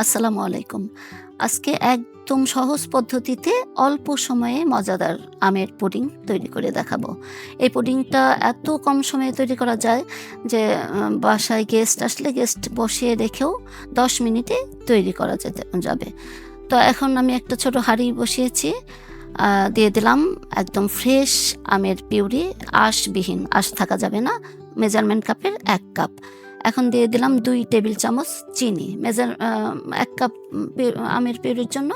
আসসালামু আলাইকুম। আজকে একদম সহজ পদ্ধতিতে অল্প সময়ে মজাদার আমের পুডিং তৈরি করে দেখাবো। এই পুডিংটা এত কম সময়ে তৈরি করা যায় যে বাসায় গেস্ট আসলে গেস্ট বসিয়ে রেখেও ১০ মিনিটে তৈরি করা যাবে। তো এখন আমি একটা ছোট হাঁড়ি বসিয়েছি। দিয়ে দিলাম একদম ফ্রেশ আমের পিউরি, আঁশবিহীন, আঁশ থাকা যাবে না। মেজারমেন্ট কাপের ১ কাপ। এখন দিয়ে দিলাম ২ টেবিল চামচ চিনি। ১ কাপ আমের পিউরির জন্য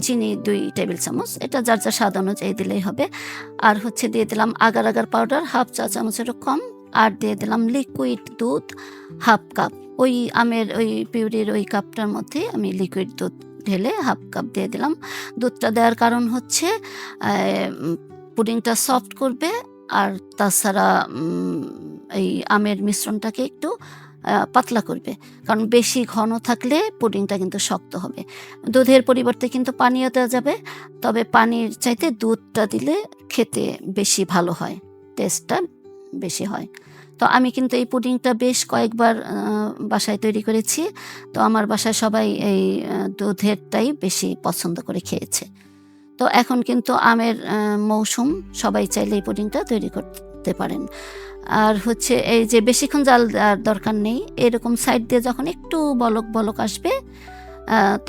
চিনি ২ টেবিল চামচ। এটা যার স্বাদ অনুযায়ী দিলেই হবে। আর হচ্ছে দিয়ে দিলাম আগার আগার পাউডার ১/২ চা চামচেরও কম। আর দিয়ে দিলাম লিকুইড দুধ ১/২ কাপ। ওই আমের ওই পিউরির ওই কাপটার মধ্যে আমি লিকুইড দুধ ঢেলে ১/২ কাপ দিয়ে দিলাম। দুধটা দেওয়ার কারণ হচ্ছে পুডিংটা সফট করবে, আর তাছাড়া এই আমের মিশ্রণটাকে একটু পাতলা করবে। কারণ বেশি ঘন থাকলে পুডিংটা কিন্তু শক্ত হবে। দুধের পরিবর্তে কিন্তু পানিও দেওয়া যাবে। তবে পানির চাইতে দুধটা দিলে খেতে বেশি ভালো হয়, টেস্টটা বেশি হয়। তো আমি কিন্তু এই পুডিংটা বেশ কয়েকবার বাসায় তৈরি করেছি। তো আমার বাসায় সবাই এই দুধেরটাই বেশি পছন্দ করে খেয়েছে। তো এখন কিন্তু আমের মৌসুম, সবাই চাইলে এই পুডিংটা তৈরি করতে পারেন। আর হচ্ছে এই যে বেশিক্ষণ জাল দেওয়ার দরকার নেই। এরকম সাইড দিয়ে যখন একটু বলক বলক আসবে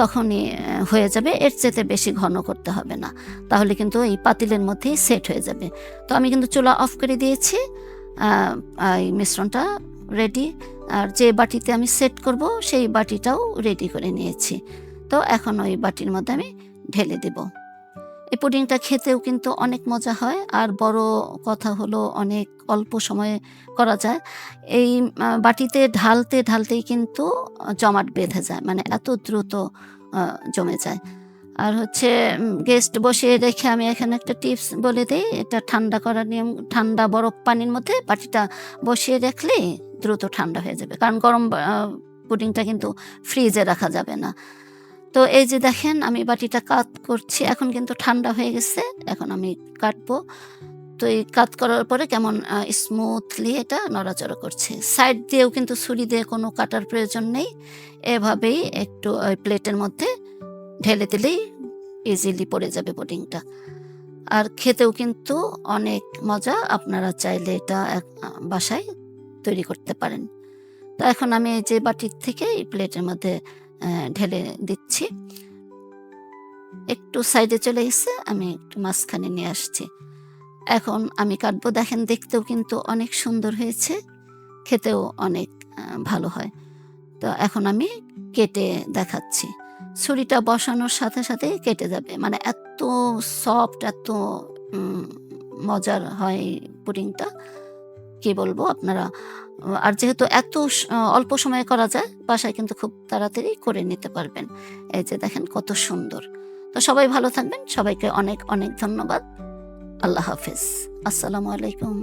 তখনই হয়ে যাবে। এর চেয়ে বেশি ঘন করতে হবে না, তাহলে কিন্তু এই পাতিলের মধ্যেই সেট হয়ে যাবে। তো আমি কিন্তু চুলা অফ করে দিয়েছি। এই মিশ্রণটা রেডি। আর যে বাটিতে আমি সেট করব সেই বাটিটাও রেডি করে নিয়েছি। তো এখন ওই বাটির মধ্যে আমি ঢেলে দেব। এই পুডিংটা খেতেও কিন্তু অনেক মজা হয়, আর বড় কথা হলো অনেক অল্প সময়ে করা যায়। এই বাটিতে ঢালতেই কিন্তু জমাট বেঁধে যায়, মানে এত দ্রুত জমে যায়। আর হচ্ছে গেস্ট বসিয়ে রেখে আমি এখানে একটা টিপস বলে দেই। এটা ঠান্ডা করার নিয়ম। ঠান্ডা বরফ পানির মধ্যে বাটিটা বসিয়ে রাখলে দ্রুত ঠান্ডা হয়ে যাবে, কারণ গরম পুডিংটা কিন্তু ফ্রিজে রাখা যাবে না। তো এই যে দেখেন আমি বাটিটা কাত করছি, এখন কিন্তু ঠান্ডা হয়ে গেছে। এখন আমি কাটবো। তো এই কাত করার পরে কেমন স্মুথলি এটা নড়াচড়া করছে। সাইড দিয়েও কিন্তু ছুরি দিয়ে কোনো কাটার প্রয়োজন নেই। এভাবেই একটু ওই প্লেটের মধ্যে ঢেলে দিলেই ইজিলি পড়ে যাবে পুডিংটা। আর খেতেও কিন্তু অনেক মজা। আপনারা চাইলে এটা বাসায় তৈরি করতে পারেন। তো এখন আমি এই যে বাটির থেকে এই প্লেটের মধ্যে ঢেলে দিচ্ছি। একটু সাইডে চলে গেছে, আমি একটু মাঝখানে নিয়ে আসছি। এখন আমি কাটবো। দেখেন দেখতেও কিন্তু অনেক সুন্দর হয়েছে, খেতেও অনেক ভালো হয়। তো এখন আমি কেটে দেখাচ্ছি। ছুরিটা বসানোর সাথে সাথেই কেটে যাবে, মানে এত সফট, এত মজার হয় পুডিংটা, কি বলবো আপনারা। আর যেহেতু এত অল্প সময়ে করা যায়, বাসায় কিন্তু খুব তাড়াতাড়ি করে নিতে পারবেন। এই যে দেখেন কত সুন্দর। তো সবাই ভালো থাকবেন। সবাইকে অনেক অনেক ধন্যবাদ। আল্লাহ হাফেজ। আসসালামু আলাইকুম।